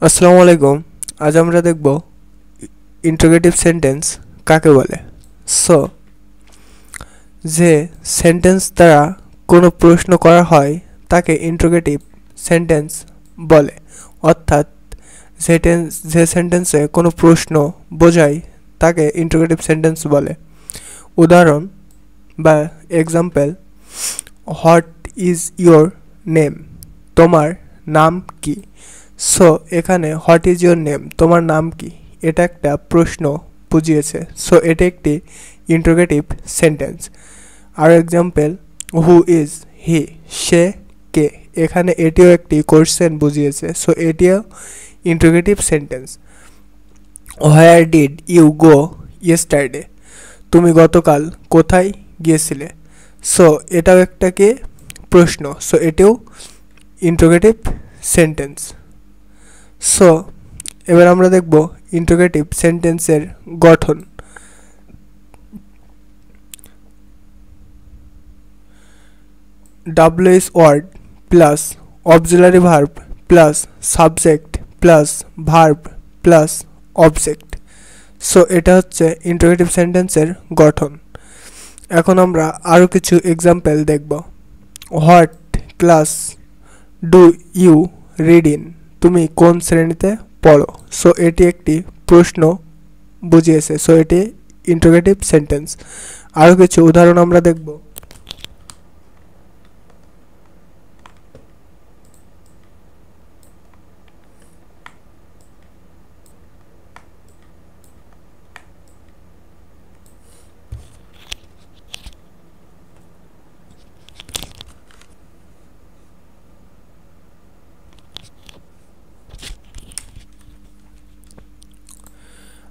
আসসালামু আলাইকুম। আজ আমরা দেখব ইন্টারোগেটিভ সেন্টেন্স কাকে বলে। সো যে সেন্টেন্স দ্বারা কোনো প্রশ্ন করা হয় তাকে ইন্টারোগেটিভ সেন্টেন্স বলে, অর্থাৎ যে সেন্টেন্সে কোনো প্রশ্ন বোঝায় তাকে ইন্টারোগেটিভ সেন্টেন্স বলে। উদাহরণ বা example, what is your name, তোমার নাম কি। সো এখানে হোয়াট ইজ ইয়োর নেম, তোমার নাম কি, এটা একটা প্রশ্ন বুঝিয়েছে। সো এটা একটি ইন্টারোগেটিভ সেন্টেন্স। আর এক্সাম্পল, হু ইজ হি, সে কে, এখানে এটিও একটি কোশ্চেন বুঝিয়েছে। সো এটিও interrogative sentence. Where did you go yesterday, তুমি গতকাল কোথায় গিয়েছিলে। সো এটাও একটা কি প্রশ্ন। সো এটিও ইন্টারোগেটিভ সেন্টেন্স। সো এবার আমরা দেখব ইন্টারোগেটিভ সেন্টেন্সের গঠন। W S word plus auxiliary verb plus subject plus verb plus object. So এটা হচ্ছে ইন্টারোগেটিভ সেন্টেন্সের গঠন। এখন আমরা আরও কিছু এক্সাম্পল দেখব। What class do you read in, তুমি কোন শ্রেণীতে পড়ো। সো এটি একটি প্রশ্ন বুঝিয়েছে। সো এটি ইন্টারোগেটিভ সেন্টেন্স। আরও কিছু উদাহরণ আমরা দেখব।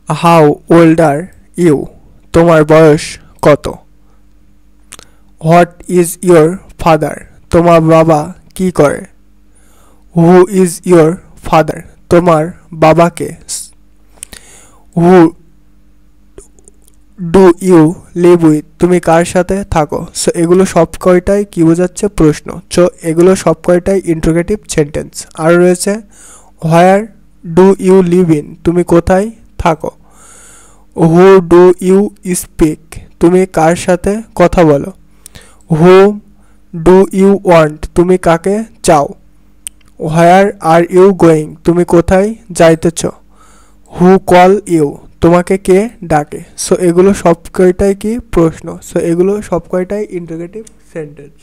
হাউ ওল্ড আর ইউ, তোমার বয়স কত। হোয়াট ইজ ইয়োর ফাদার, তোমার বাবা কি করে। হু ইজ ইয়োর ফাদার, তোমার বাবাকে। Who do you live with, তুমি কার সাথে থাকো। সো এগুলো সব কয়টাই কি বোঝাচ্ছে, প্রশ্ন। সো এগুলো সব কয়টাই ইন্টারোগেটিভ সেন্টেন্স। আর রয়েছে where do you live in, তুমি কোথায় থাকো। হু ডু ইউ স্পিক, তুমি কার সাথে কথা বলো। হু ডু ইউ ওয়ান্ট, তুমি কাকে চাও। হোয়ার আর ইউ গোয়িং, তুমি কোথায় যাইতেছ। হু কল ইউ, তোমাকে কে ডাকে। সো এগুলো সব কয়টাই কি প্রশ্ন। সো এগুলো সব কয়টাই ইন্টারোগেটিভ সেন্টেন্স।